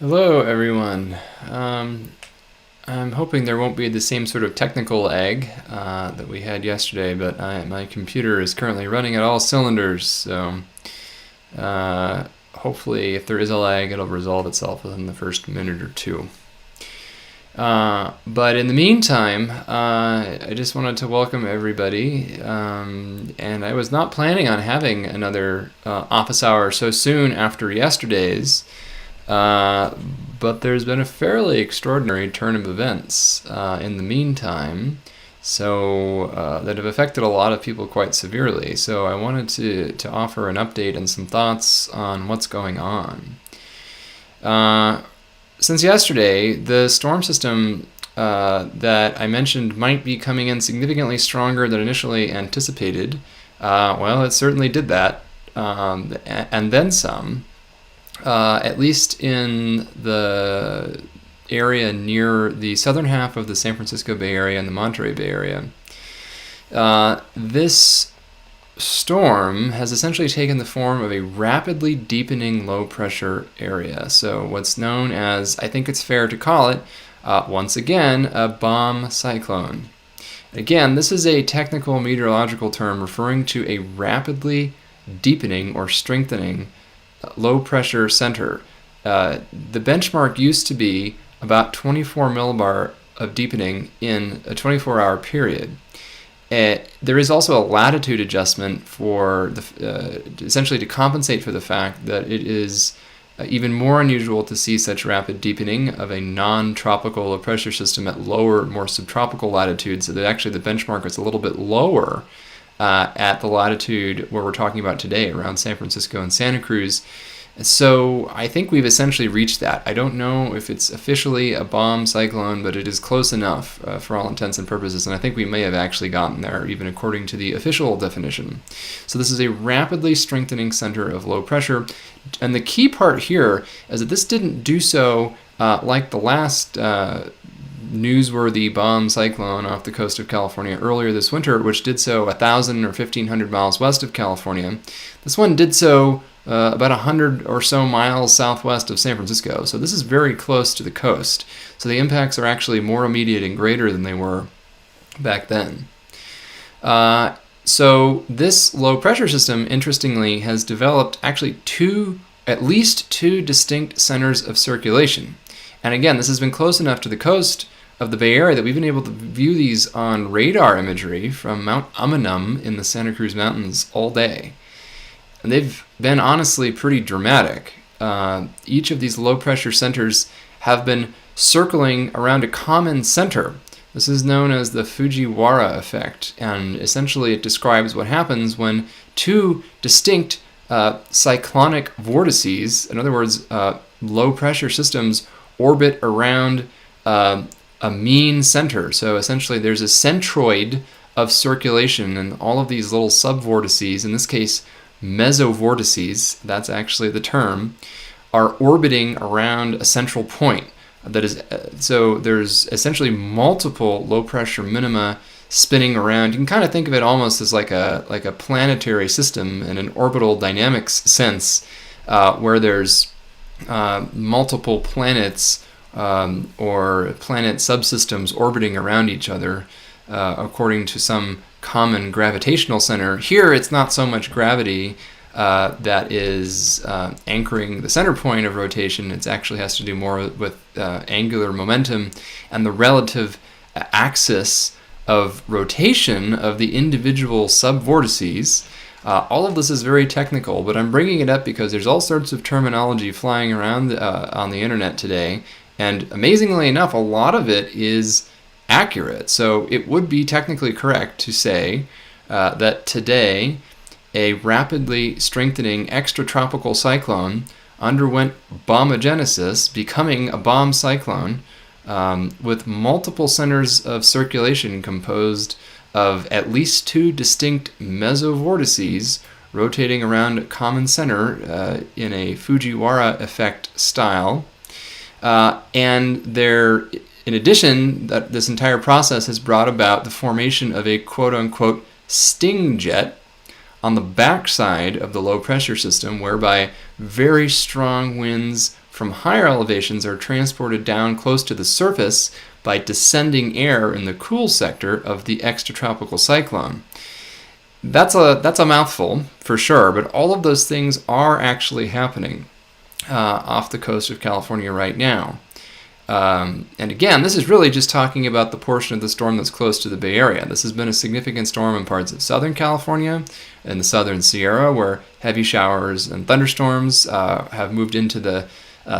Hello, everyone. I'm hoping there won't be the same sort of technical lag that we had yesterday, but my computer is currently running at all cylinders, so hopefully, if there is a lag, it'll resolve itself within the first minute or two. But in the meantime, I just wanted to welcome everybody, and I was not planning on having another office hour so soon after yesterday's. But there's been a fairly extraordinary turn of events in the meantime, so that have affected a lot of people quite severely. So I wanted to offer an update and some thoughts on what's going on. Since yesterday, the storm system that I mentioned might be coming in significantly stronger than initially anticipated. Well, it certainly did that, and then some. At least in the area near the southern half of the San Francisco Bay Area and the Monterey Bay Area. This storm has essentially taken the form of a rapidly deepening low pressure area. So what's known as, I think it's fair to call it, once again, a bomb cyclone. Again, this is a technical meteorological term referring to a rapidly deepening or strengthening low pressure center. The benchmark used to be about 24 millibar of deepening in a 24-hour period. There is also a latitude adjustment for essentially to compensate for the fact that it is even more unusual to see such rapid deepening of a non-tropical low pressure system at lower, more subtropical latitudes, so that actually the benchmark is a little bit lower at the latitude where we're talking about today, around San Francisco and Santa Cruz. So I think we've essentially reached that. I don't know if it's officially a bomb cyclone, but it is close enough for all intents and purposes, and I think we may have actually gotten there, even according to the official definition. So this is a rapidly strengthening center of low pressure, and the key part here is that this didn't do so like the last newsworthy bomb cyclone off the coast of California earlier this winter, which did so 1,000 or 1,500 miles west of California. This one did so about 100 or so miles southwest of San Francisco. So this is very close to the coast. So the impacts are actually more immediate and greater than they were back then. So this low pressure system, interestingly, has developed actually at least two distinct centers of circulation. And again, this has been close enough to the coast of the Bay Area that we've been able to view these on radar imagery from Mount Amanum in the Santa Cruz Mountains all day. And they've been honestly pretty dramatic. Each of these low pressure centers have been circling around a common center. This is known as the Fujiwara effect, and essentially it describes what happens when two distinct cyclonic vortices, in other words, low pressure systems, orbit around a mean center. So essentially there's a centroid of circulation, and all of these little subvortices, in this case mesovortices, that's actually the term, are orbiting around a central point. That is, so there's essentially multiple low pressure minima spinning around. You can kind of think of it almost as like a planetary system in an orbital dynamics sense, where there's multiple planets or planet subsystems orbiting around each other according to some common gravitational center. Here it's not so much gravity that is anchoring the center point of rotation. It actually has to do more with angular momentum and the relative axis of rotation of the individual subvortices. All of this is very technical, but I'm bringing it up because there's all sorts of terminology flying around on the internet today, and amazingly enough, a lot of it is accurate. So it would be technically correct to say that today a rapidly strengthening extratropical cyclone underwent bombogenesis, becoming a bomb cyclone with multiple centers of circulation composed of at least two distinct mesovortices rotating around a common center in a Fujiwara effect style. And in addition, that this entire process has brought about the formation of a quote-unquote sting jet on the backside of the low pressure system, whereby very strong winds from higher elevations are transported down close to the surface by descending air in the cool sector of the extratropical cyclone. That's a mouthful, for sure, but all of those things are actually happening off the coast of California right now. And again, this is really just talking about the portion of the storm that's close to the Bay Area. This has been a significant storm in parts of Southern California and the Southern Sierra, where heavy showers and thunderstorms have moved into the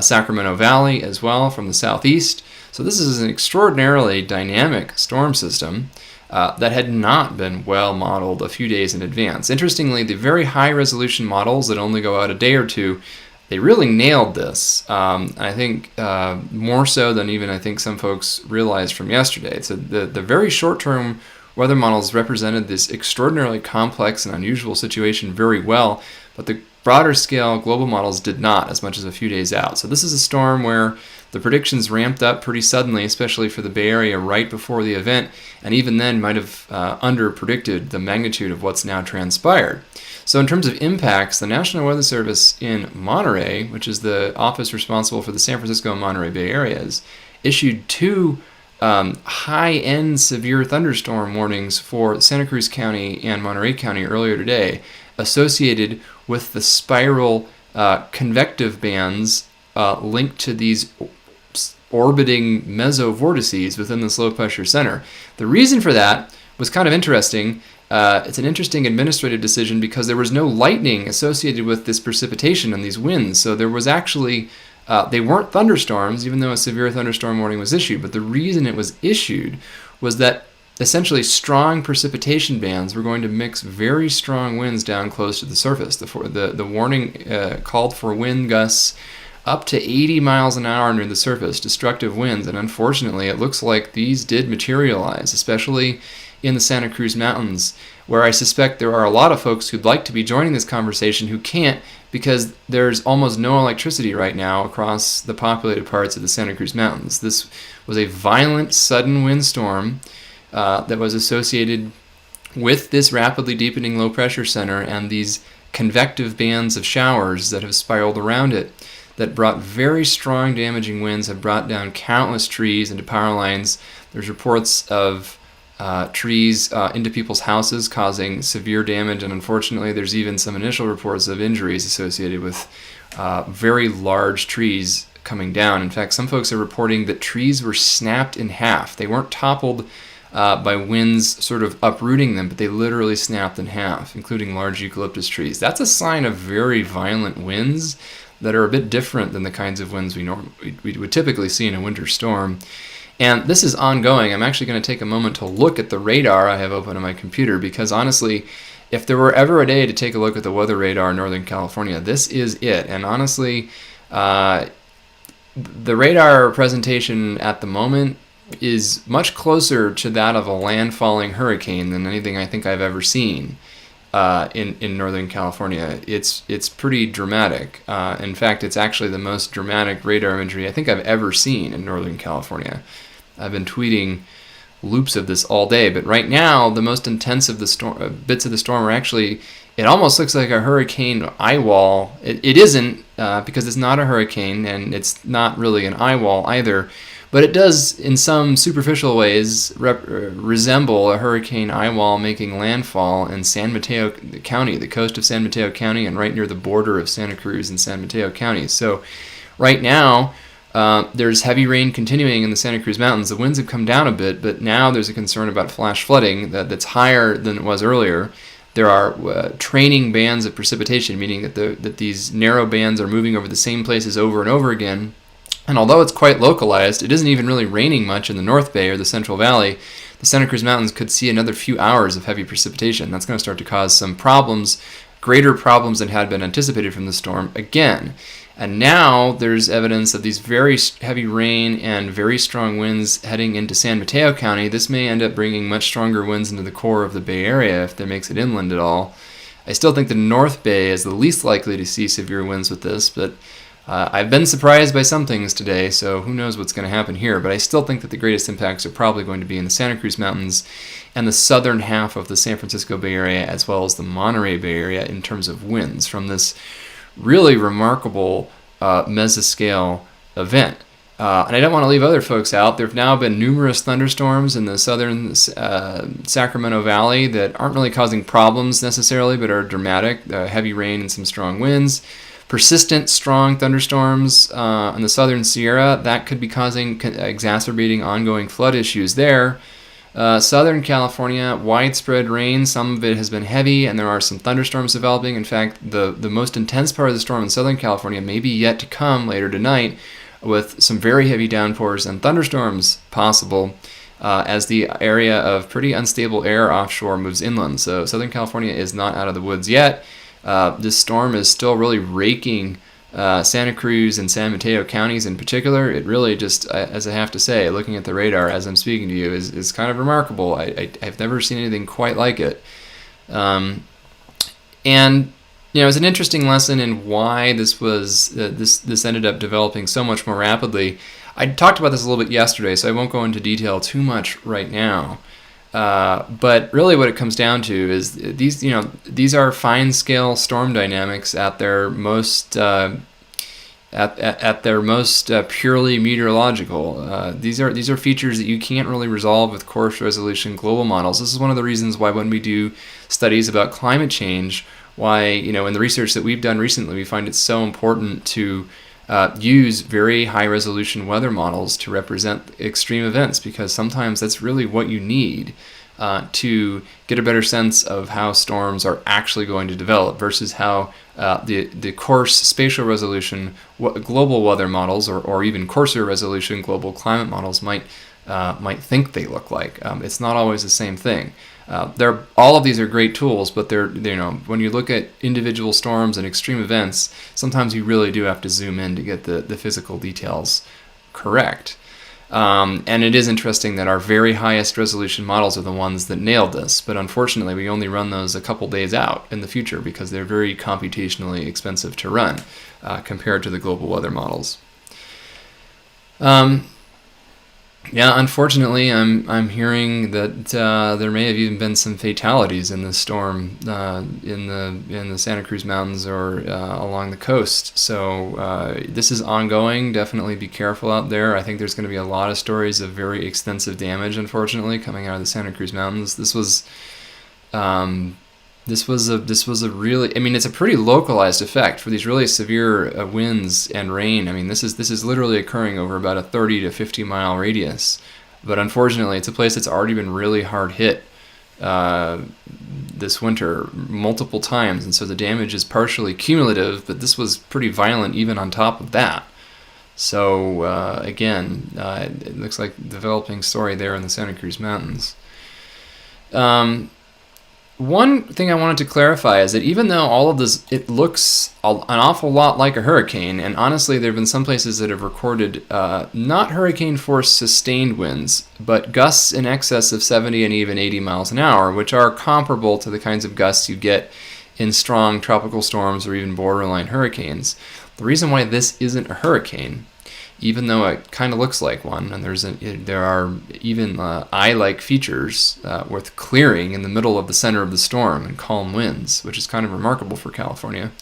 Sacramento Valley as well from the southeast. So this is an extraordinarily dynamic storm system that had not been well modeled a few days in advance. Interestingly, the very high resolution models that only go out a day or two, they really nailed this. I think more so than even I think some folks realized from yesterday. So the very short-term weather models represented this extraordinarily complex and unusual situation very well, but the broader scale global models did not, as much as a few days out. So this is a storm where the predictions ramped up pretty suddenly, especially for the Bay Area right before the event, and even then might have under-predicted the magnitude of what's now transpired. So in terms of impacts, the National Weather Service in Monterey, which is the office responsible for the San Francisco and Monterey Bay areas, issued 2 high-end severe thunderstorm warnings for Santa Cruz County and Monterey County earlier today, associated with the spiral convective bands linked to these orbiting mesovortices within this low-pressure center. The reason for that was kind of interesting. It's an interesting administrative decision because there was no lightning associated with this precipitation and these winds. So there was actually, they weren't thunderstorms, even though a severe thunderstorm warning was issued. But the reason it was issued was that essentially strong precipitation bands were going to mix very strong winds down close to the surface. The warning called for wind gusts up to 80 miles an hour near the surface, destructive winds, and unfortunately it looks like these did materialize, especially in the Santa Cruz Mountains, where I suspect there are a lot of folks who'd like to be joining this conversation who can't because there's almost no electricity right now across the populated parts of the Santa Cruz Mountains. This was a violent, sudden windstorm that was associated with this rapidly deepening low-pressure center and these convective bands of showers that have spiraled around it that brought very strong damaging winds, have brought down countless trees into power lines. There's reports of trees into people's houses causing severe damage, and unfortunately there's even some initial reports of injuries associated with very large trees coming down. In fact, some folks are reporting that trees were snapped in half. They weren't toppled by winds sort of uprooting them, but they literally snapped in half, including large eucalyptus trees. That's a sign of very violent winds that are a bit different than the kinds of winds we would typically see in a winter storm. And this is ongoing. I'm actually going to take a moment to look at the radar I have open on my computer because honestly, if there were ever a day to take a look at the weather radar in Northern California, this is it. And honestly, the radar presentation at the moment is much closer to that of a landfalling hurricane than anything I think I've ever seen in Northern California. It's pretty dramatic. In fact, it's actually the most dramatic radar imagery I think I've ever seen in Northern California. I've been tweeting loops of this all day, but right now the most intense of the storm bits of the storm are actually, it almost looks like a hurricane eye wall. It isn't because it's not a hurricane and it's not really an eye wall either, but it does in some superficial ways resemble a hurricane eye wall making landfall in San Mateo County, the coast of San Mateo County, and right near the border of Santa Cruz and San Mateo counties. So right now there's heavy rain continuing in the Santa Cruz Mountains. The winds have come down a bit, but now there's a concern about flash flooding that's higher than it was earlier. There are training bands of precipitation, meaning that these narrow bands are moving over the same places over and over again. And although it's quite localized, it isn't even really raining much in the North Bay or the Central Valley. The Santa Cruz Mountains could see another few hours of heavy precipitation. That's going to start to cause some problems, greater problems than had been anticipated from the storm again. And now there's evidence of these very heavy rain and very strong winds heading into San Mateo County. This may end up bringing much stronger winds into the core of the Bay Area if that makes it inland at all. I still think the North Bay is the least likely to see severe winds with this, but I've been surprised by some things today, so who knows what's going to happen here. But I still think that the greatest impacts are probably going to be in the Santa Cruz Mountains and the southern half of the San Francisco Bay Area, as well as the Monterey Bay Area in terms of winds from this really remarkable mesoscale event. And I don't want to leave other folks out. There have now been numerous thunderstorms in the southern Sacramento Valley that aren't really causing problems necessarily, but are dramatic. Heavy rain and some strong winds. Persistent strong thunderstorms in the southern Sierra, that could be exacerbating ongoing flood issues there. Southern California, widespread rain. Some of it has been heavy, and there are some thunderstorms developing. In fact, the most intense part of the storm in Southern California may be yet to come later tonight, with some very heavy downpours and thunderstorms possible as the area of pretty unstable air offshore moves inland. So Southern California is not out of the woods yet. This storm is still really raking Santa Cruz and San Mateo counties in particular. It really just, as I have to say, looking at the radar as I'm speaking to you, is kind of remarkable. I've never seen anything quite like it. And it's an interesting lesson in why this ended up developing so much more rapidly. I talked about this a little bit yesterday, so I won't go into detail too much right now. But really what it comes down to is these are fine-scale storm dynamics at their most purely meteorological. These are features that you can't really resolve with coarse resolution global models. This is one of the reasons why when we do studies about climate change, why in the research that we've done recently, we find it so important to use very high-resolution weather models to represent extreme events, because sometimes that's really what you need to get a better sense of how storms are actually going to develop versus how the coarse spatial resolution global weather models or even coarser resolution global climate models might think they look like. It's not always the same thing. All of these are great tools, but when you look at individual storms and extreme events, sometimes you really do have to zoom in to get the physical details correct. And it is interesting that our very highest resolution models are the ones that nailed this, but unfortunately we only run those a couple days out in the future because they're very computationally expensive to run compared to the global weather models. Yeah, unfortunately, I'm hearing that there may have even been some fatalities in this storm in the Santa Cruz Mountains or along the coast. So this is ongoing. Definitely be careful out there. I think there's going to be a lot of stories of very extensive damage, unfortunately, coming out of the Santa Cruz Mountains. This was a really, it's a pretty localized effect for these really severe winds and rain. This is literally occurring over about a 30 to 50 mile radius, but unfortunately it's a place that's already been really hard hit this winter multiple times, and so the damage is partially cumulative, but this was pretty violent even on top of that. So again, it looks like a developing story there in the Santa Cruz Mountains. One thing I wanted to clarify is that even though all of this, it looks an awful lot like a hurricane, and honestly there have been some places that have recorded not hurricane force sustained winds, but gusts in excess of 70 and even 80 miles an hour, which are comparable to the kinds of gusts you get in strong tropical storms or even borderline hurricanes. The reason why this isn't a hurricane, even though it kind of looks like one, and there are even eye-like features with clearing in the middle of the center of the storm and calm winds, which is kind of remarkable for California,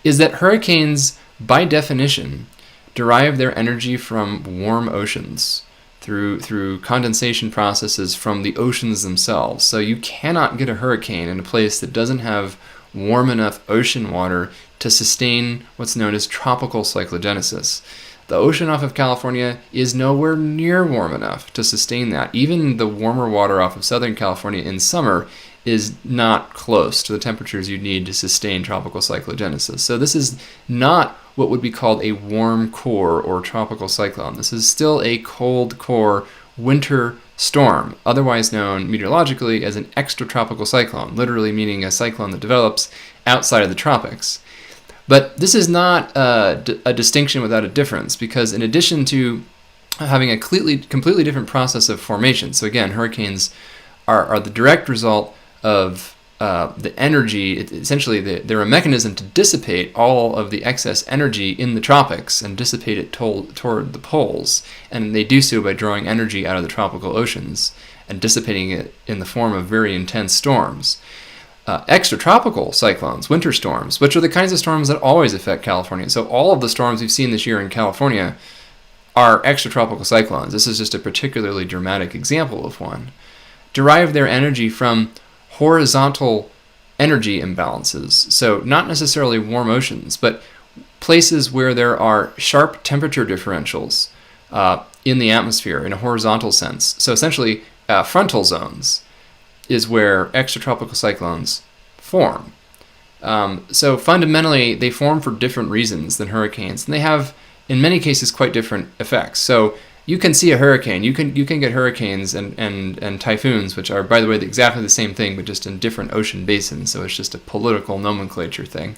is that hurricanes, by definition, derive their energy from warm oceans through condensation processes from the oceans themselves. So you cannot get a hurricane in a place that doesn't have warm enough ocean water to sustain what's known as tropical cyclogenesis. The ocean off of California is nowhere near warm enough to sustain that. Even the warmer water off of Southern California in summer is not close to the temperatures you'd need to sustain tropical cyclogenesis. So this is not what would be called a warm core or tropical cyclone. This is still a cold core winter storm, otherwise known meteorologically as an extratropical cyclone, literally meaning a cyclone that develops outside of the tropics. But this is not a distinction without a difference, because in addition to having a completely different process of formation, so again, hurricanes are the direct result of the energy. Essentially, they're a mechanism to dissipate all of the excess energy in the tropics and dissipate it toward the poles. And they do so by drawing energy out of the tropical oceans and dissipating it in the form of very intense storms. extratropical cyclones, winter storms, which are the kinds of storms that always affect California. So all of the storms we've seen this year in California are extratropical cyclones. This is just a particularly dramatic example of one. Derive their energy from horizontal energy imbalances. So not necessarily warm oceans, but places where there are sharp temperature differentials in the atmosphere in a horizontal sense. So essentially, frontal zones is where extratropical cyclones form. So fundamentally, they form for different reasons than hurricanes, and they have, in many cases, quite different effects. So you can see a hurricane. You can get hurricanes and typhoons, which are, by the way, exactly the same thing, but just in different ocean basins. So it's just a political nomenclature thing.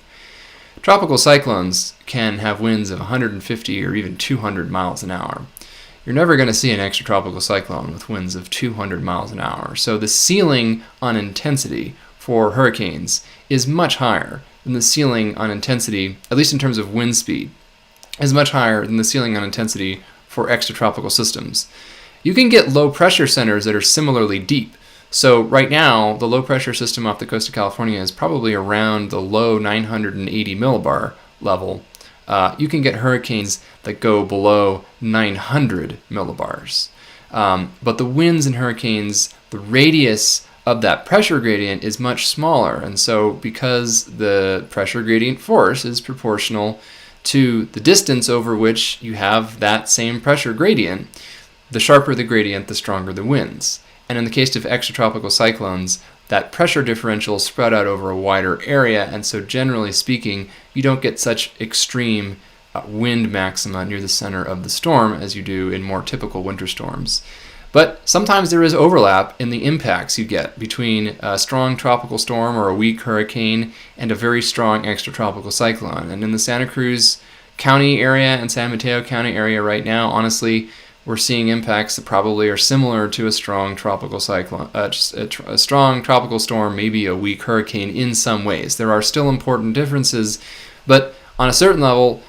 Tropical cyclones can have winds of 150 or even 200 miles an hour. You're never going to see an extratropical cyclone with winds of 200 miles an hour. So the ceiling on intensity for hurricanes is much higher than the ceiling on intensity, at least in terms of wind speed, is much higher than the ceiling on intensity for extratropical systems. You can get low pressure centers that are similarly deep. So right now, the low pressure system off the coast of California is probably around the low 980 millibar level. You can get hurricanes that go below 900 millibars. But the winds in hurricanes, the radius of that pressure gradient is much smaller. And so because the pressure gradient force is proportional to the distance over which you have that same pressure gradient, the sharper the gradient, the stronger the winds. And in the case of extratropical cyclones, that pressure differential is spread out over a wider area, and so generally speaking, you don't get such extreme wind maxima near the center of the storm as you do in more typical winter storms. But sometimes there is overlap in the impacts you get between a strong tropical storm or a weak hurricane and a very strong extratropical cyclone. And in the Santa Cruz County area and San Mateo County area right now, honestly, we're seeing impacts that probably are similar to a strong tropical cyclone, a strong tropical storm, maybe a weak hurricane in some ways. There are still important differences, but on a certain level,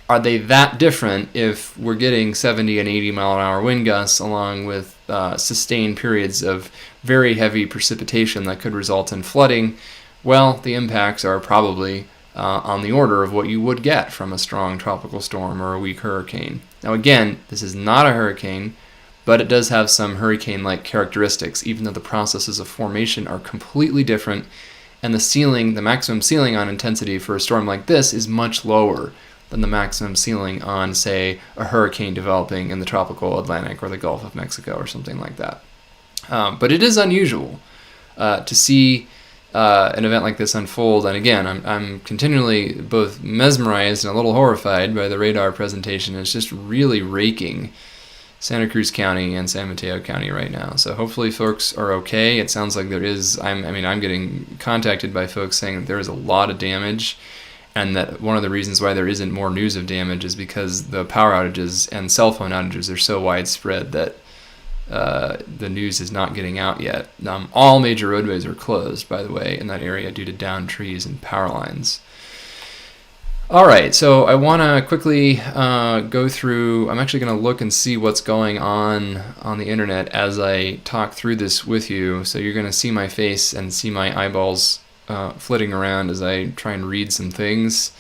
are they that different if we're getting 70 and 80 mile an hour wind gusts along with sustained periods of very heavy precipitation that could result in flooding? Well, the impacts are probably on the order of what you would get from a strong tropical storm or a weak hurricane. Now again, this is not a hurricane, but it does have some hurricane-like characteristics, even though the processes of formation are completely different, and the maximum ceiling on intensity for a storm like this is much lower than the maximum ceiling on, say, a hurricane developing in the tropical Atlantic or the Gulf of Mexico or something like that. But it is unusual to see an event like this unfold, and again, I'm continually both mesmerized and a little horrified by the radar presentation. It's just really raking Santa Cruz County and San Mateo County right now. So hopefully folks are okay. It sounds like there is, I'm getting contacted by folks saying that there is a lot of damage, and that one of the reasons why there isn't more news of damage is because the power outages and cell phone outages are so widespread that the news is not getting out yet. All major roadways are closed, by the way, in that area due to downed trees and power lines. All right, so I want to quickly go through. I'm actually going to look and see what's going on the internet as I talk through this with you. So you're going to see my face and see my eyeballs flitting around as I try and read some things.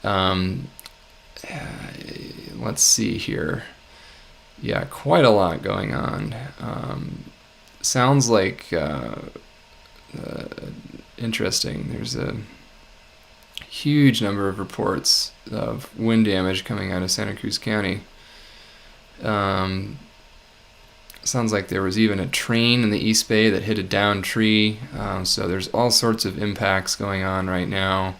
Let's see here. Yeah, quite a lot going on. Sounds like interesting. There's a huge number of reports of wind damage coming out of Santa Cruz County. Sounds like there was even a train in the East Bay that hit a downed tree. So there's all sorts of impacts going on right now.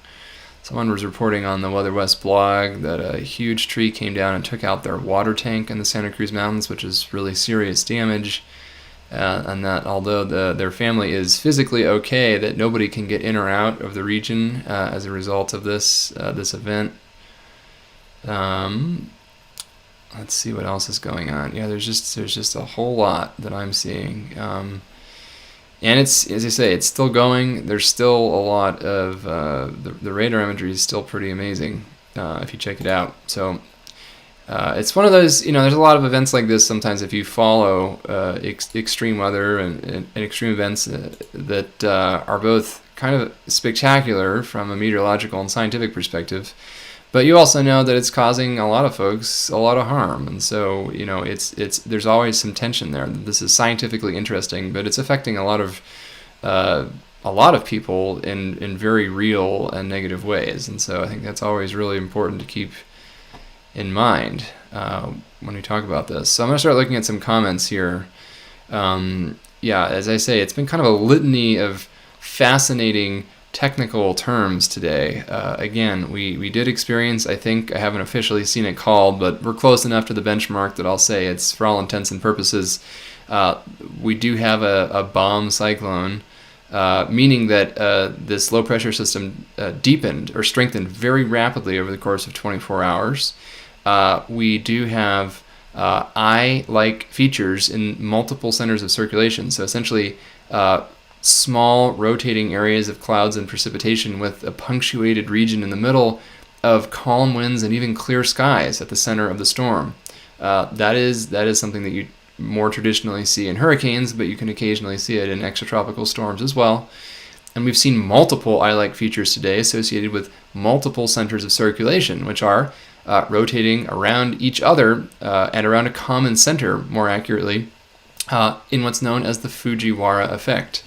Someone was reporting on the Weather West blog that a huge tree came down and took out their water tank in the Santa Cruz Mountains, which is really serious damage. And that although their family is physically okay, that nobody can get in or out of the region as a result of this event. Let's see what else is going on. Yeah, there's just a whole lot that I'm seeing. And it's, as I say, it's still going. There's still a lot of the radar imagery is still pretty amazing if you check it out. So it's one of those, there's a lot of events like this sometimes if you follow extreme weather and extreme events that are both kind of spectacular from a meteorological and scientific perspective. But you also know that it's causing a lot of folks a lot of harm, and so it's there's always some tension there. This is scientifically interesting, but it's affecting a lot of people in very real and negative ways, and so I think that's always really important to keep in mind when we talk about this. So I'm going to start looking at some comments here. As I say, it's been kind of a litany of fascinating technical terms today. Again, we did experience, I think, I haven't officially seen it called, but we're close enough to the benchmark that I'll say it's, for all intents and purposes, we do have a bomb cyclone, meaning that this low pressure system deepened or strengthened very rapidly over the course of 24 hours. We do have eye-like features in multiple centers of circulation. So essentially, small rotating areas of clouds and precipitation with a punctuated region in the middle of calm winds and even clear skies at the center of the storm. That is something that you more traditionally see in hurricanes, but you can occasionally see it in extratropical storms as well. And we've seen multiple eye-like features today associated with multiple centers of circulation, which are rotating around each other and around a common center, more accurately, in what's known as the Fujiwara effect.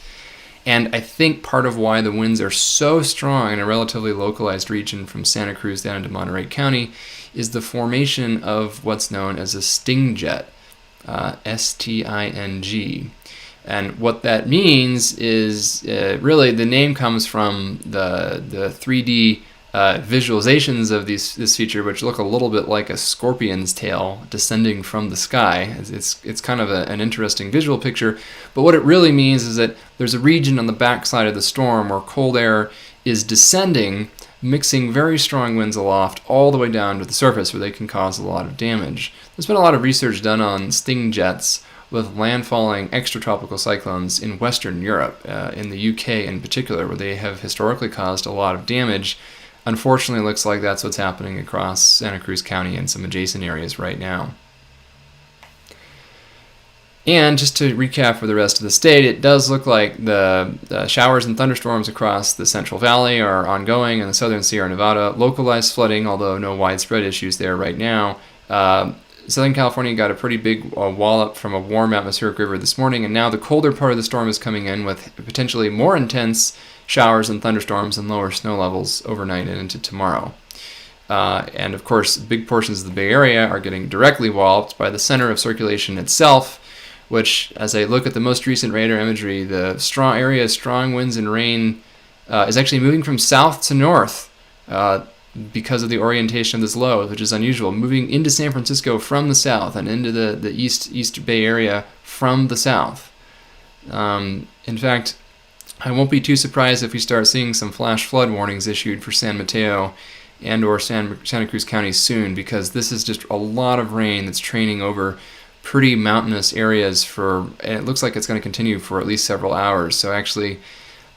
And I think part of why the winds are so strong in a relatively localized region from Santa Cruz down into Monterey County is the formation of what's known as a sting jet, S-T-I-N-G. And what that means is really the name comes from the 3D visualizations of this feature, which look a little bit like a scorpion's tail descending from the sky. It's kind of an interesting visual picture, but what it really means is that there's a region on the backside of the storm where cold air is descending, mixing very strong winds aloft all the way down to the surface where they can cause a lot of damage. There's been a lot of research done on sting jets with landfalling extratropical cyclones in Western Europe, in the UK in particular, where they have historically caused a lot of damage. Unfortunately, it looks like that's what's happening across Santa Cruz County and some adjacent areas right now. And just to recap for the rest of the state, it does look like the showers and thunderstorms across the Central Valley are ongoing, and the southern Sierra Nevada. Localized flooding, although no widespread issues there right now. Southern California got a pretty big wallop from a warm atmospheric river this morning, and now the colder part of the storm is coming in with potentially more intense showers and thunderstorms and lower snow levels overnight and into tomorrow. And of course, big portions of the Bay Area are getting directly walloped by the center of circulation itself, which, as I look at the most recent radar imagery, the strong area of strong winds and rain is actually moving from south to north because of the orientation of this low, which is unusual, moving into San Francisco from the south and into the East Bay Area from the south. In fact, I won't be too surprised if we start seeing some flash flood warnings issued for San Mateo and or Santa Cruz County soon, because this is just a lot of rain that's training over pretty mountainous areas and it looks like it's going to continue for at least several hours. So actually,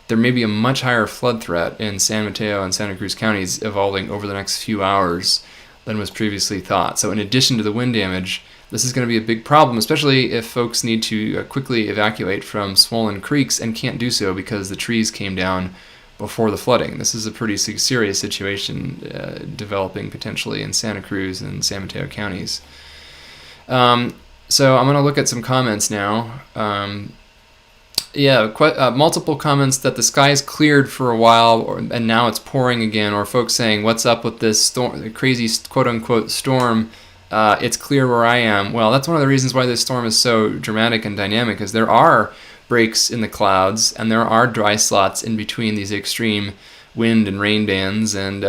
there may be a much higher flood threat in San Mateo and Santa Cruz counties evolving over the next few hours than was previously thought. So in addition to the wind damage, this is going to be a big problem, especially if folks need to quickly evacuate from swollen creeks and can't do so because the trees came down before the flooding. This is a pretty serious situation developing potentially in Santa Cruz and San Mateo counties. So I'm going to look at some comments now. Multiple comments that the sky's cleared for a while and now it's pouring again, or folks saying, what's up with this storm, crazy quote-unquote storm? It's clear where I am. Well, that's one of the reasons why this storm is so dramatic and dynamic, is there are breaks in the clouds and there are dry slots in between these extreme wind and rain bands, and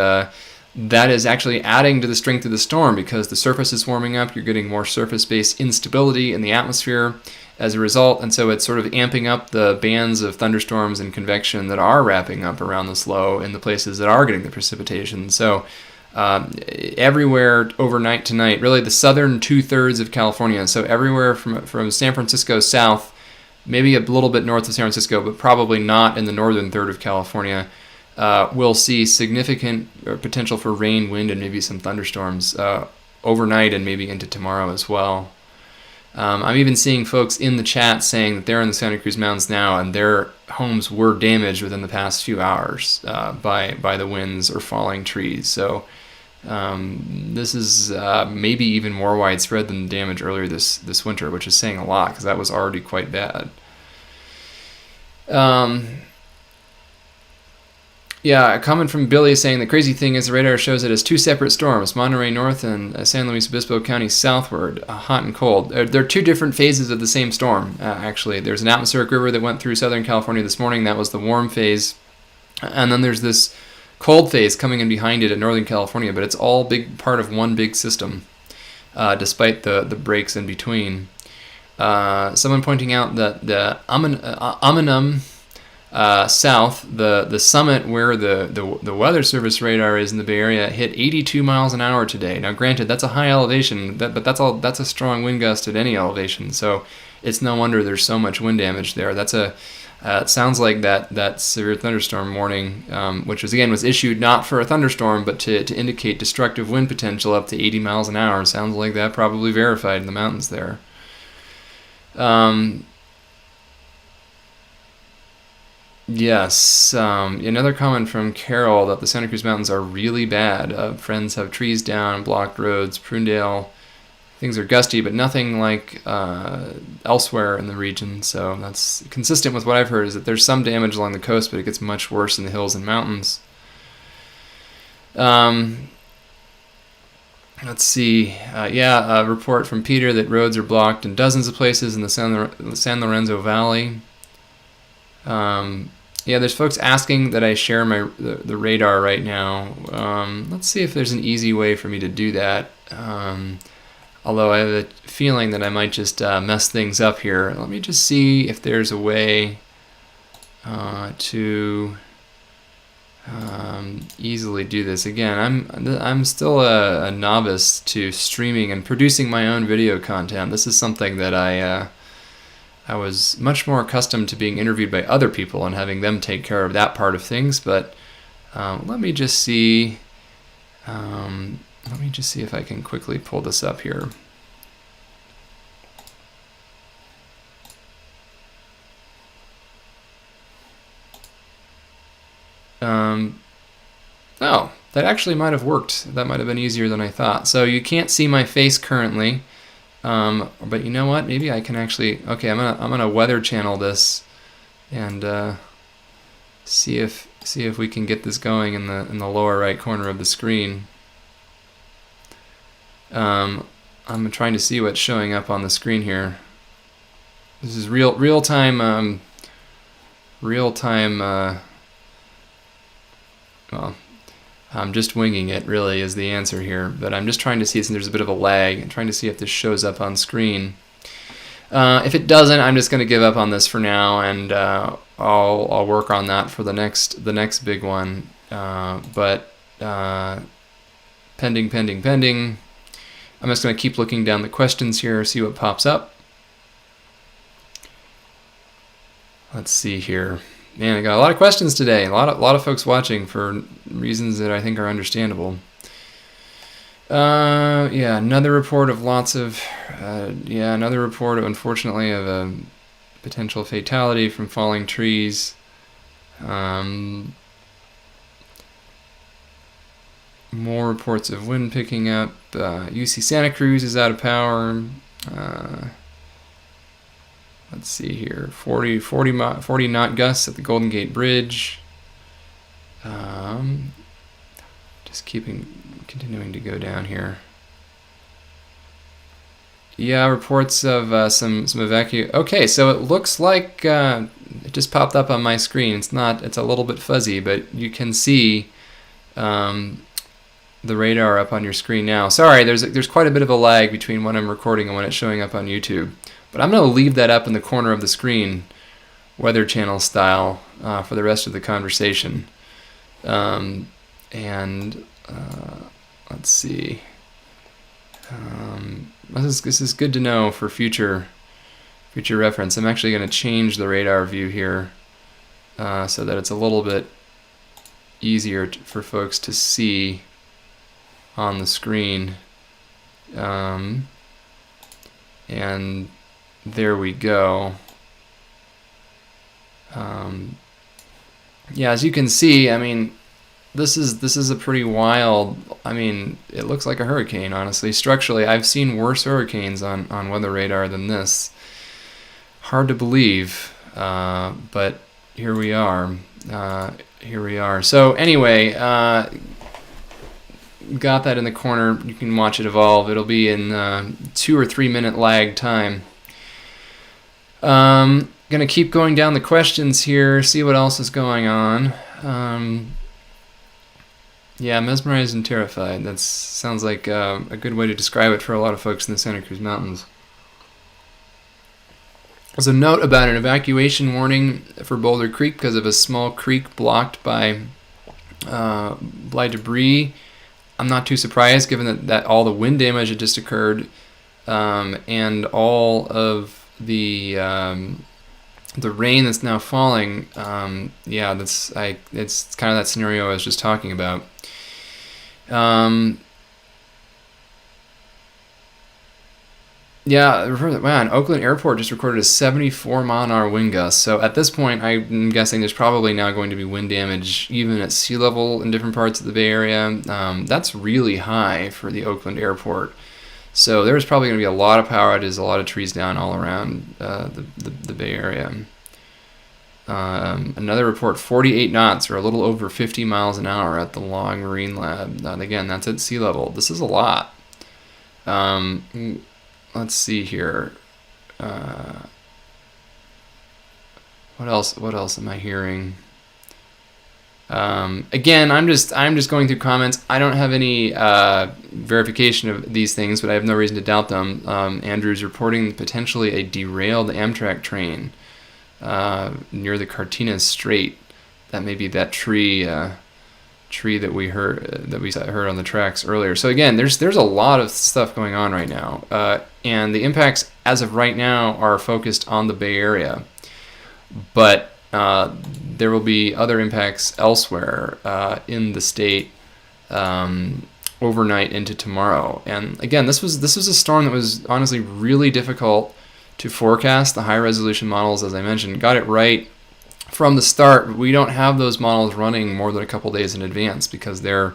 that is actually adding to the strength of the storm because the surface is warming up. You're getting more surface-based instability in the atmosphere as a result, and so it's sort of amping up the bands of thunderstorms and convection that are wrapping up around this low in the places that are getting the precipitation. So everywhere overnight tonight, really the southern 2/3 of California, so everywhere from San Francisco south, maybe a little bit north of San Francisco, but probably not in the northern third of California, will see significant potential for rain, wind, and maybe some thunderstorms overnight and maybe into tomorrow as well. I'm even seeing folks in the chat saying that they're in the Santa Cruz Mountains now, and their homes were damaged within the past few hours by the winds or falling trees. So this is maybe even more widespread than the damage earlier this winter, which is saying a lot because that was already quite bad. Yeah, a comment from Billy saying the crazy thing is the radar shows it as two separate storms, Monterey North and San Luis Obispo County southward, hot and cold. They're two different phases of the same storm, actually. There's an atmospheric river that went through Southern California this morning. That was the warm phase. And then there's this cold phase coming in behind it in Northern California, but it's all part of one big system, despite the breaks in between. Someone pointing out that the Amanum south, the summit where the Weather Service radar is in the Bay Area hit 82 miles an hour today. Now, granted, that's a high elevation, but that's a strong wind gust at any elevation. So it's no wonder there's so much wind damage there. It sounds like that severe thunderstorm warning, which was issued not for a thunderstorm, but to indicate destructive wind potential up to 80 miles an hour. Sounds like that probably verified in the mountains there. Yes, another comment from Carol that the Santa Cruz Mountains are really bad. Friends have trees down, blocked roads, Prunedale. Things are gusty, but nothing like elsewhere in the region. So that's consistent with what I've heard, is that there's some damage along the coast, but it gets much worse in the hills and mountains. Let's see. A report from Peter that roads are blocked in dozens of places in the San Lorenzo Valley. There's folks asking that I share the radar right now. Let's see if there's an easy way for me to do that. Although I have a feeling that I might just mess things up here. Let me just see if there's a way to easily do this. Again, I'm still a novice to streaming and producing my own video content. This is something that I was much more accustomed to being interviewed by other people and having them take care of that part of things. But let me just see. Let me just see if I can quickly pull this up here. Oh, that actually might have worked. That might have been easier than I thought. So you can't see my face currently, but you know what? Maybe I can actually. Okay, I'm gonna weather channel this, and see if we can get this going in the lower right corner of the screen. I'm trying to see what's showing up on the screen here. This is real time. Well, I'm just winging it, really, is the answer here. But I'm just trying to see, since there's a bit of a lag, I'm trying to see if this shows up on screen. If it doesn't, I'm just going to give up on this for now, and I'll work on that for the next big one. Pending. I'm just going to keep looking down the questions here, see what pops up. Let's see here. Man, I got a lot of questions today. A lot of folks watching for reasons that I think are understandable. Another report of unfortunately, of a potential fatality from falling trees. More reports of wind picking up. UC Santa Cruz is out of power. Let's see here. 40 knot gusts at the Golden Gate Bridge. Just continuing to go down here. Yeah, reports of some evacuation. Okay, so it looks like it just popped up on my screen. It's a little bit fuzzy, but you can see the radar up on your screen now. Sorry, there's quite a bit of a lag between when I'm recording and when it's showing up on YouTube. But I'm going to leave that up in the corner of the screen, Weather Channel style, for the rest of the conversation. Let's see. This is good to know for future reference. I'm actually going to change the radar view here so that it's a little bit easier for folks to see on the screen. And there we go. Yeah, as you can see, I mean, this is a pretty wild. I mean, it looks like a hurricane, honestly. Structurally, I've seen worse hurricanes on weather radar than this. Hard to believe, but here we are. So anyway, got that in the corner. You can watch it evolve. It'll be in 2 or 3 minute lag time. Gonna keep going down the questions here, see what else is going on. Yeah, mesmerized and terrified. That sounds like a good way to describe it for a lot of folks in the Santa Cruz Mountains. There's a note about an evacuation warning for Boulder Creek because of a small creek blocked by debris. I'm not too surprised given that all the wind damage had just occurred, and all of the rain that's now falling. Yeah, it's kind of that scenario I was just talking about. Yeah, man, Oakland Airport just recorded a 74-mile-an-hour wind gust. So at this point, I'm guessing there's probably now going to be wind damage even at sea level in different parts of the Bay Area. That's really high for the Oakland Airport. So there's probably going to be a lot of power outages, a lot of trees down all around the Bay Area. Another report, 48 knots, or a little over 50 miles an hour at the Long Marine Lab. And again, that's at sea level. This is a lot. Let's see here. What else am I hearing? Again, I'm just going through comments. I don't have any verification of these things, but I have no reason to doubt them. Andrew's reporting potentially a derailed Amtrak train near the Cardenas Strait. That may be that tree that we heard on the tracks earlier. So again, there's a lot of stuff going on right now, and the impacts as of right now are focused on the Bay Area, but there will be other impacts elsewhere in the state overnight into tomorrow. And again, this was a storm that was honestly really difficult to forecast. The high resolution models, as I mentioned, got it right from the start. We don't have those models running more than a couple days in advance because they're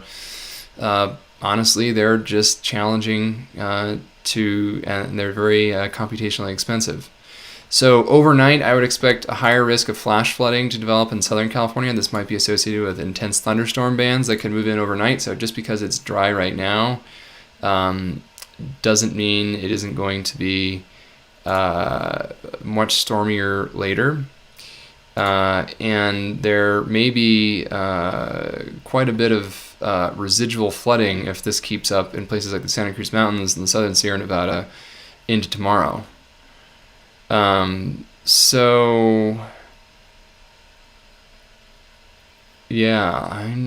honestly they're just challenging and they're very computationally expensive. So overnight, I would expect a higher risk of flash flooding to develop in Southern California. This might be associated with intense thunderstorm bands that could move in overnight. So just because it's dry right now doesn't mean it isn't going to be much stormier later. And there may be quite a bit of residual flooding if this keeps up in places like the Santa Cruz Mountains and the southern Sierra Nevada into tomorrow. So yeah,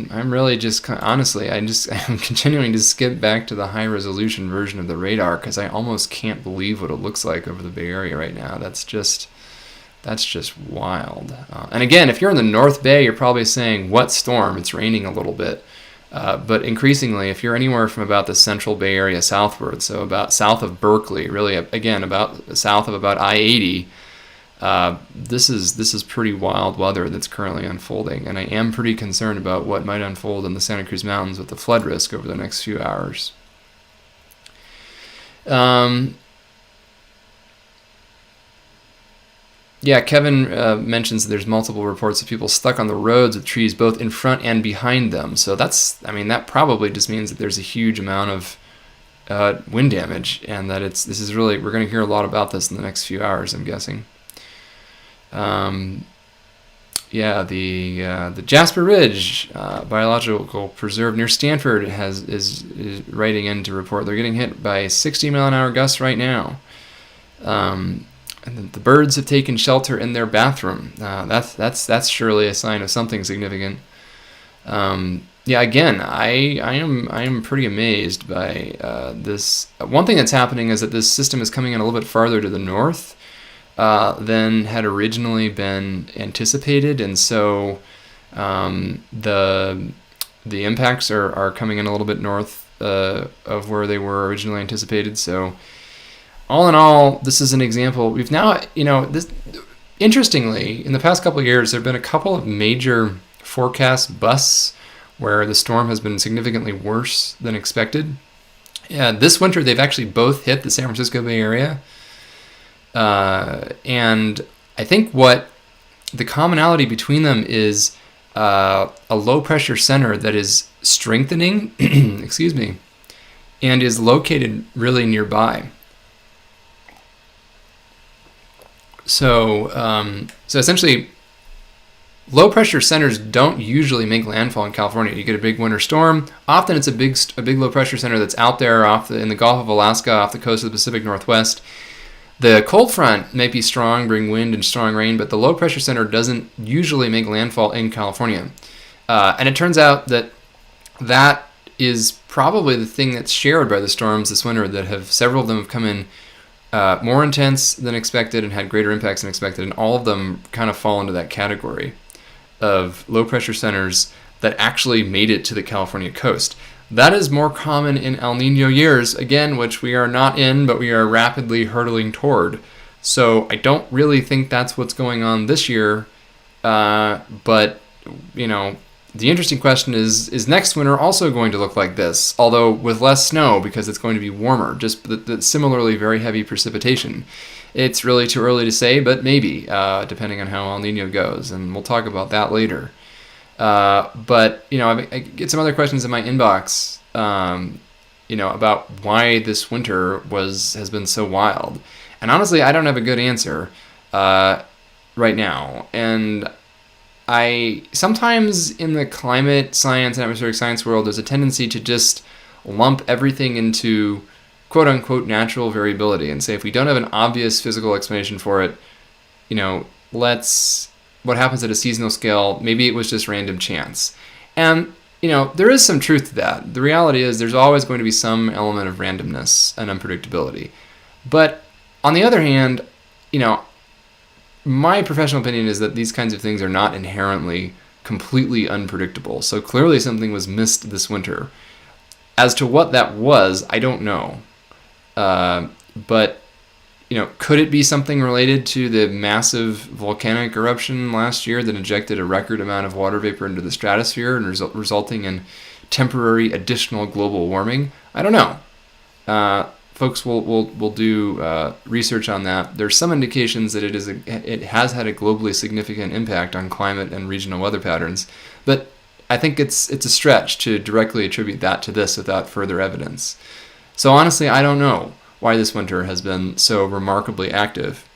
I'm really just honestly I'm continuing to skip back to the high resolution version of the radar because I almost can't believe what it looks like over the Bay Area right now. That's just wild. And again, if you're in the North Bay, you're probably saying, what storm? It's raining a little bit. But increasingly, if you're anywhere from about the central Bay Area southward, so about south of Berkeley, really, again, about south of about I-80, this is pretty wild weather that's currently unfolding. And I am pretty concerned about what might unfold in the Santa Cruz Mountains with the flood risk over the next few hours. Yeah, Kevin mentions that there's multiple reports of people stuck on the roads with trees both in front and behind them. So that probably just means that there's a huge amount of wind damage, and that we're going to hear a lot about this in the next few hours, I'm guessing. Yeah, the Jasper Ridge Biological Preserve near Stanford is writing in to report they're getting hit by 60-mile-an-hour gusts right now. And the birds have taken shelter in their bathroom. That's surely a sign of something significant. Yeah, again, I am pretty amazed by this. One thing that's happening is that this system is coming in a little bit farther to the north than had originally been anticipated, and so the impacts are coming in a little bit north of where they were originally anticipated. So all in all, this is an example. We've now, interestingly, in the past couple of years, there have been a couple of major forecast busts where the storm has been significantly worse than expected. This winter, they've actually both hit the San Francisco Bay Area. And I think what the commonality between them is a low pressure center that is strengthening, excuse me, and is located really nearby. So essentially, low pressure centers don't usually make landfall in California. You get a big winter storm. Often it's a big low pressure center that's out there in the Gulf of Alaska, off the coast of the Pacific Northwest. The cold front may be strong, bring wind and strong rain, but the low pressure center doesn't usually make landfall in California. And it turns out that is probably the thing that's shared by the storms this winter, that several of them have come in more intense than expected and had greater impacts than expected, and all of them kind of fall into that category of low pressure centers that actually made it to the California coast. That is more common in El Nino years, again, which we are not in, but we are rapidly hurtling toward. So I don't really think that's what's going on this year. But, the interesting question is next winter also going to look like this, although with less snow because it's going to be warmer, just similarly very heavy precipitation. It's really too early to say, but maybe, depending on how El Nino goes, and we'll talk about that later. But I get some other questions in my inbox, about why this winter has been so wild. And honestly, I don't have a good answer right now. And I sometimes in the climate science and atmospheric science world, there's a tendency to just lump everything into quote unquote natural variability and say, if we don't have an obvious physical explanation for it, what happens at a seasonal scale, maybe it was just random chance. And, there is some truth to that. The reality is there's always going to be some element of randomness and unpredictability. But on the other hand, my professional opinion is that these kinds of things are not inherently completely unpredictable. So clearly something was missed this winter. As to what that was, I don't know. But could it be something related to the massive volcanic eruption last year that injected a record amount of water vapor into the stratosphere and resulting in temporary additional global warming? I don't know. Folks will do research on that. There's some indications that it has had a globally significant impact on climate and regional weather patterns, but I think it's a stretch to directly attribute that to this without further evidence. So honestly, I don't know why this winter has been so remarkably active.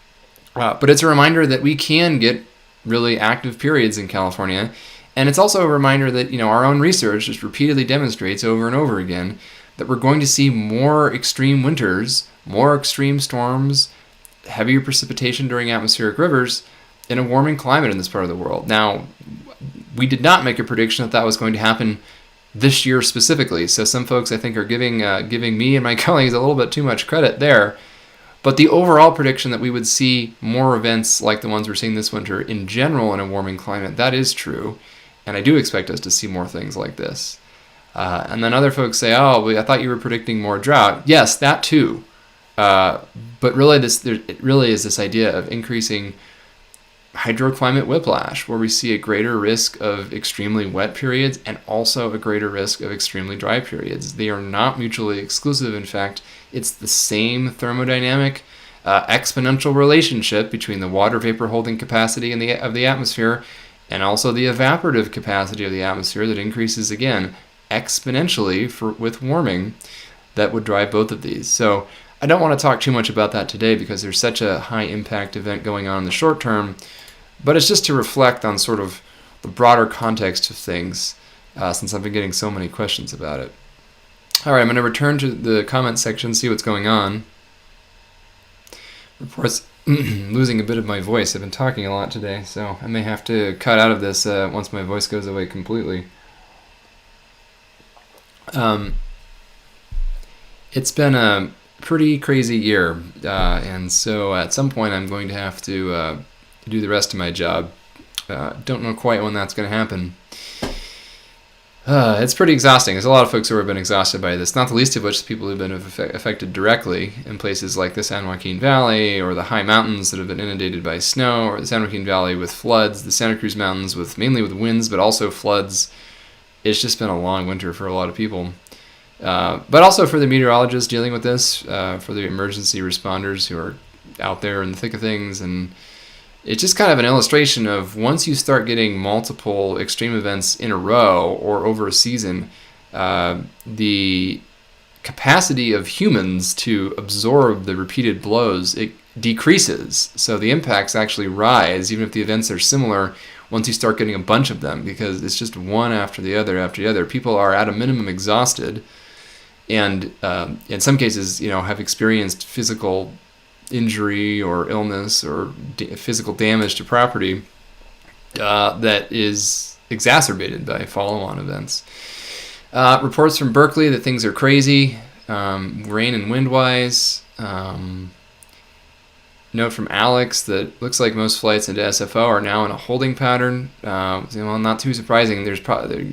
But it's a reminder that we can get really active periods in California. And it's also a reminder that, our own research just repeatedly demonstrates over and over again that we're going to see more extreme winters, more extreme storms, heavier precipitation during atmospheric rivers in a warming climate in this part of the world. Now, we did not make a prediction that was going to happen this year specifically. So some folks, I think, are giving me and my colleagues a little bit too much credit there. But the overall prediction that we would see more events like the ones we're seeing this winter in general in a warming climate, that is true. And I do expect us to see more things like this. And then other folks say, I thought you were predicting more drought. Yes, that too. But really, it really is this idea of increasing hydroclimate whiplash, where we see a greater risk of extremely wet periods and also a greater risk of extremely dry periods. They are not mutually exclusive. In fact, it's the same thermodynamic exponential relationship between the water vapor holding capacity of the atmosphere and also the evaporative capacity of the atmosphere that increases again exponentially with warming that would drive both of these. So I don't want to talk too much about that today because there's such a high impact event going on in the short term, but it's just to reflect on sort of the broader context of things since I've been getting so many questions about it. All right, I'm going to return to the comment section, see what's going on. Of course, losing a bit of my voice. I've been talking a lot today, so I may have to cut out of this once my voice goes away completely. It's been a pretty crazy year, and so at some point I'm going to have to do the rest of my job. Don't know quite when that's going to happen. It's pretty exhausting. There's a lot of folks who have been exhausted by this, not the least of which the people who've been affected directly in places like the San Joaquin Valley or the high mountains that have been inundated by snow, or the San Joaquin Valley with floods, the Santa Cruz Mountains mainly with winds, but also floods. It's just been a long winter for a lot of people. But also for the meteorologists dealing with this, for the emergency responders who are out there in the thick of things. And it's just kind of an illustration of once you start getting multiple extreme events in a row or over a season, the capacity of humans to absorb the repeated blows, it decreases. So the impacts actually rise, even if the events are similar, once you start getting a bunch of them, because it's just one after the other after the other. People are at a minimum exhausted, and in some cases, have experienced physical injury or illness or physical damage to property that is exacerbated by follow-on events. Reports from Berkeley that things are crazy, rain and wind-wise. Note from Alex that looks like most flights into SFO are now in a holding pattern. Well, not too surprising. They're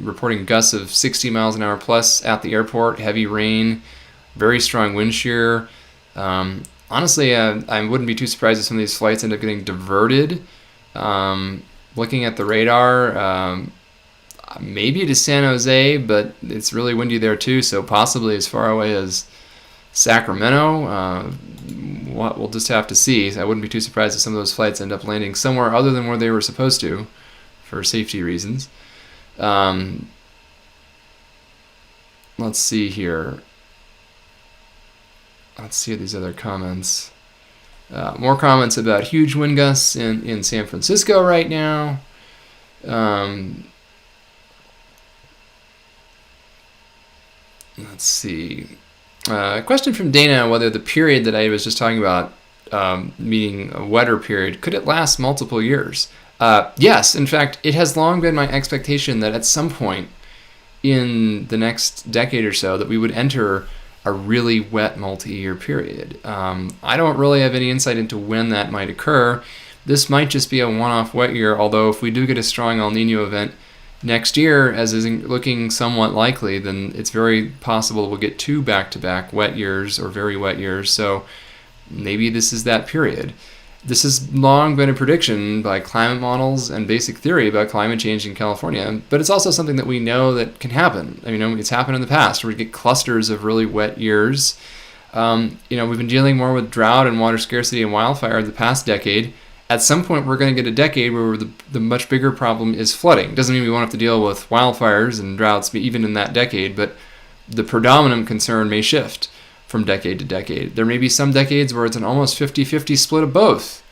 reporting gusts of 60 miles an hour plus at the airport, heavy rain, very strong wind shear. Honestly, I wouldn't be too surprised if some of these flights end up getting diverted. Looking at the radar, maybe to San Jose, but it's really windy there too, so possibly as far away as Sacramento. We'll just have to see. I wouldn't be too surprised if some of those flights end up landing somewhere other than where they were supposed to for safety reasons. Let's see here. Let's see these other comments. More comments about huge wind gusts in San Francisco right now. Let's see. A question from Dana, whether the period that I was just talking about, meaning a wetter period, could it last multiple years? Yes, in fact, it has long been my expectation that at some point in the next decade or so that we would enter a really wet multi-year period. I don't really have any insight into when that might occur. This might just be a one-off wet year, although if we do get a strong El Nino event next year, as is looking somewhat likely, then it's very possible we'll get 2 back-to-back wet years or very wet years, so maybe this is that period. This has long been a prediction by climate models and basic theory about climate change in California, but it's also something that we know that can happen. I mean, it's happened in the past where we get clusters of really wet years. We've been dealing more with drought and water scarcity and wildfire the past decade. At some point, we're going to get a decade where the much bigger problem is flooding. Doesn't mean we won't have to deal with wildfires and droughts even in that decade, but the predominant concern may shift from decade to decade. There may be some decades where it's an almost 50-50 split of both.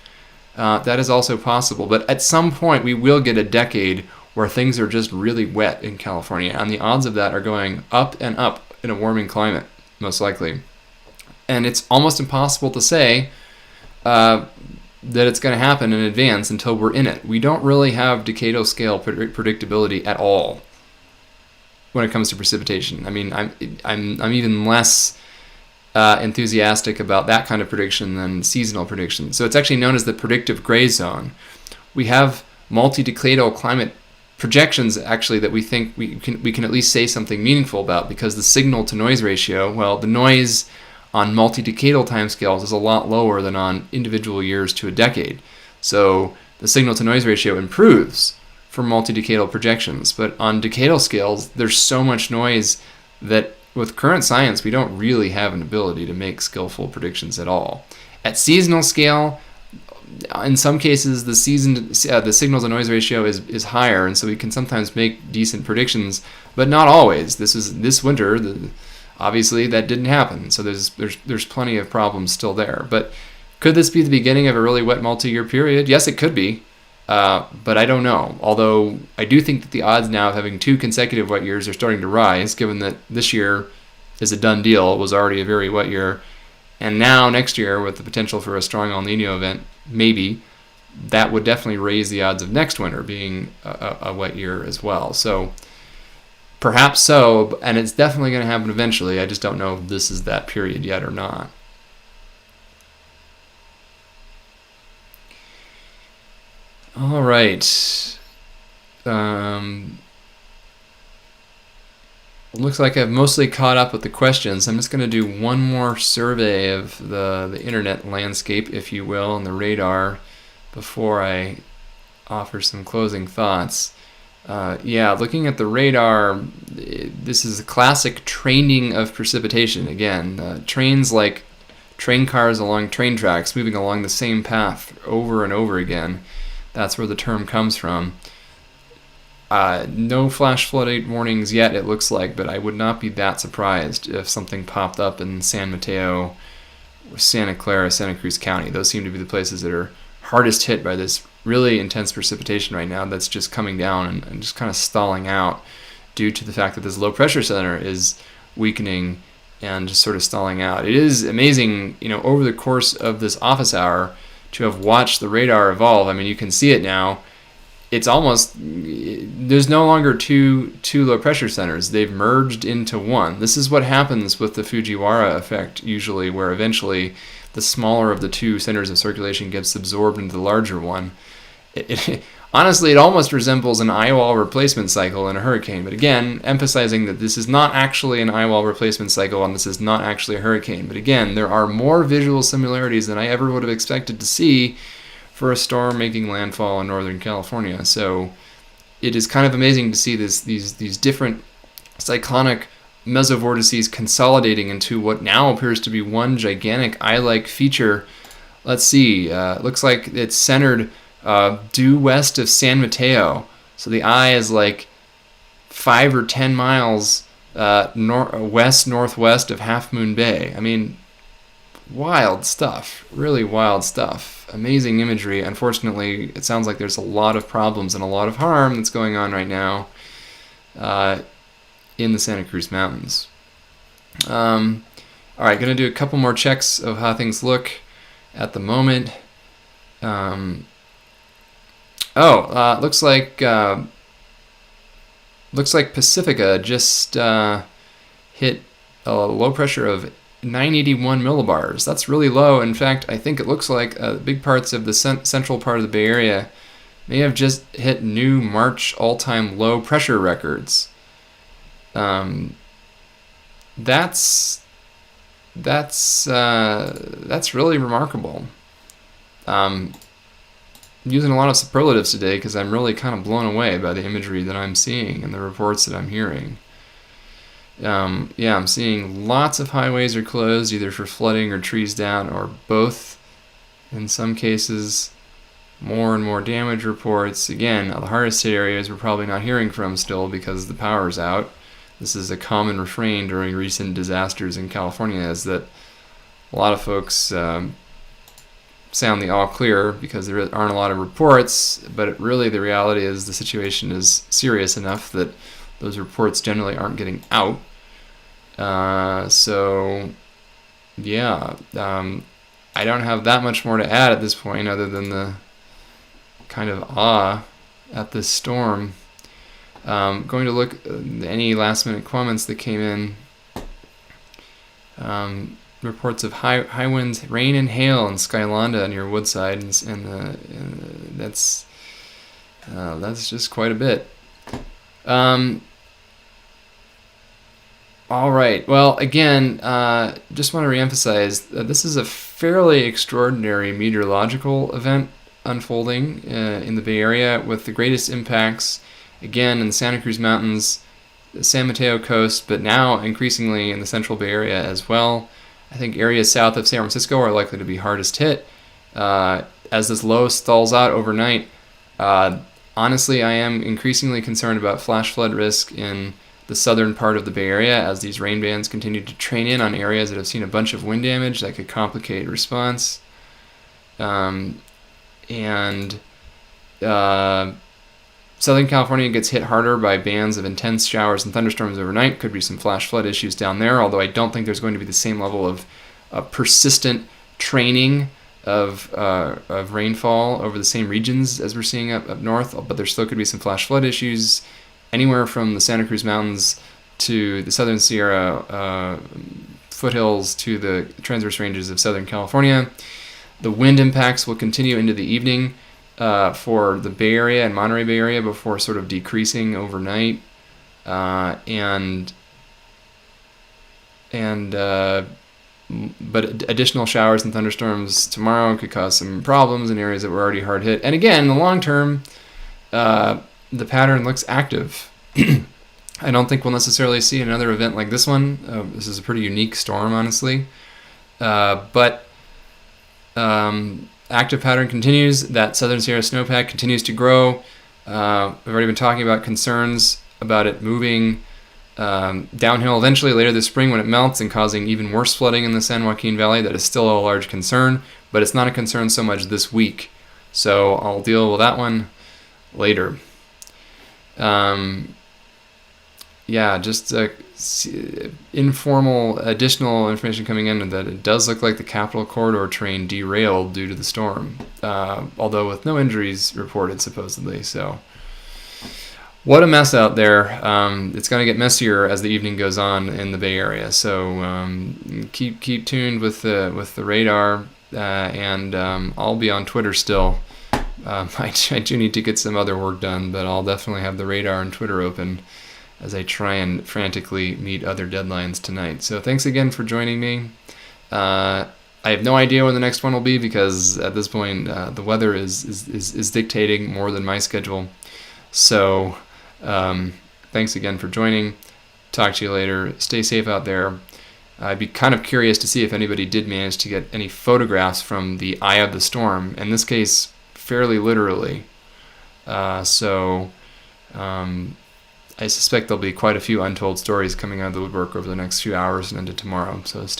That is also possible. But at some point, we will get a decade where things are just really wet in California, and the odds of that are going up and up in a warming climate, most likely. And it's almost impossible to say that it's going to happen in advance until we're in it. We don't really have decadal scale predictability at all when it comes to precipitation. I mean, I'm even less enthusiastic about that kind of prediction than seasonal prediction. So it's actually known as the predictive gray zone. We have multi-decadal climate projections actually that we think we can at least say something meaningful about, because the signal to noise ratio, well, the noise on multi-decadal timescales is a lot lower than on individual years to a decade. So the signal to noise ratio improves for multi-decadal projections, but on decadal scales, there's so much noise that with current science, we don't really have an ability to make skillful predictions at all. At seasonal scale, in some cases, the signal to noise ratio is higher, and so we can sometimes make decent predictions, but not always. This winter, obviously, that didn't happen, so there's plenty of problems still there. But could this be the beginning of a really wet multi-year period? Yes, it could be, but I don't know. Although I do think that the odds now of having 2 consecutive wet years are starting to rise, given that this year is a done deal. It was already a very wet year. And now next year, with the potential for a strong El Nino event, maybe, that would definitely raise the odds of next winter being a wet year as well. So perhaps so, and it's definitely going to happen eventually. I just don't know if this is that period yet or not. All right. looks like I've mostly caught up with the questions. I'm just going to do one more survey of the internet landscape, if you will, and the radar before I offer some closing thoughts. Looking at the radar, this is a classic training of precipitation. Again, trains like train cars along train tracks, moving along the same path over and over again. That's where the term comes from. No flash flood warnings yet, it looks like, but I would not be that surprised if something popped up in San Mateo, Santa Clara, Santa Cruz County. Those seem to be the places that are hardest hit by this really intense precipitation right now that's just coming down and just kind of stalling out due to the fact that this low pressure center is weakening and just sort of stalling out. It is amazing, over the course of this office hour to have watched the radar evolve. I mean, you can see it now. It's almost, there's no longer two low pressure centers. They've merged into one. This is what happens with the Fujiwara effect usually, where eventually the smaller of the two centers of circulation gets absorbed into the larger one. Honestly, it almost resembles an eye wall replacement cycle in a hurricane. But again, emphasizing that this is not actually an eye wall replacement cycle and this is not actually a hurricane. But again, there are more visual similarities than I ever would have expected to see for a storm making landfall in Northern California. So it is kind of amazing to see these different cyclonic mesovortices consolidating into what now appears to be one gigantic eye-like feature. Let's see, looks like it's centered due west of San Mateo. So the eye is like 5 or 10 miles west-northwest of Half Moon Bay. I mean, wild stuff, really wild stuff. Amazing imagery. Unfortunately, it sounds like there's a lot of problems and a lot of harm that's going on right now in the Santa Cruz Mountains. All right, going to do a couple more checks of how things look at the moment. Looks like Pacifica just hit a low pressure of 981 millibars. That's really low. In fact, I think it looks like big parts of the central part of the Bay Area may have just hit new March all-time low pressure records. That's really remarkable. I'm using a lot of superlatives today because I'm really kind of blown away by the imagery that I'm seeing and the reports that I'm hearing. I'm seeing lots of highways are closed, either for flooding or trees down, or both. In some cases, more and more damage reports. Again, the hardest hit areas we're probably not hearing from still because the power's out. This is a common refrain during recent disasters in California, is that a lot of folks sound the all clear because there aren't a lot of reports, but really the reality is the situation is serious enough that those reports generally aren't getting out. I don't have that much more to add at this point other than the kind of awe at this storm. Going to look at any last minute comments that came in. Reports of high winds, rain and hail in Skylonda near Woodside, and that's just quite a bit. All right. Well, again, just want to reemphasize that this is a fairly extraordinary meteorological event unfolding in the Bay Area, with the greatest impacts, again, in the Santa Cruz Mountains, the San Mateo coast, but now increasingly in the Central Bay Area as well. I think areas south of San Francisco are likely to be hardest hit. As this low stalls out overnight, honestly, I am increasingly concerned about flash flood risk in the southern part of the Bay Area as these rain bands continue to train in on areas that have seen a bunch of wind damage that could complicate response. Southern California gets hit harder by bands of intense showers and thunderstorms overnight. Could be some flash flood issues down there, although I don't think there's going to be the same level of persistent training of rainfall over the same regions as we're seeing up north, but there still could be some flash flood issues anywhere from the Santa Cruz Mountains to the Southern Sierra foothills to the transverse ranges of Southern California. The wind impacts will continue into the evening for the Bay Area and Monterey Bay Area before sort of decreasing overnight. And and but additional showers and thunderstorms tomorrow could cause some problems in areas that were already hard hit. And again, in the long term, the pattern looks active. I don't think we'll necessarily see another event like this one. This is a pretty unique storm, honestly. But active pattern continues. That southern Sierra snowpack continues to grow. We've already been talking about concerns about it moving downhill eventually later this spring when it melts and causing even worse flooding in the San Joaquin Valley. That is still a large concern, but it's not a concern so much this week. So I'll deal with that one later. Just informal additional information coming in that it does look like the Capitol Corridor train derailed due to the storm, although with no injuries reported supposedly. So what a mess out there. It's going to get messier as the evening goes on in the Bay Area. So keep tuned with the radar, and I'll be on Twitter still. I do need to get some other work done, but I'll definitely have the radar and Twitter open as I try and frantically meet other deadlines tonight. So thanks again for joining me. I have no idea when the next one will be because at this point the weather is dictating more than my schedule. So thanks again for joining. Talk to you later. Stay safe out there. I'd be kind of curious to see if anybody did manage to get any photographs from the eye of the storm, in this case fairly literally. I suspect there'll be quite a few untold stories coming out of the woodwork over the next few hours and into tomorrow, so stay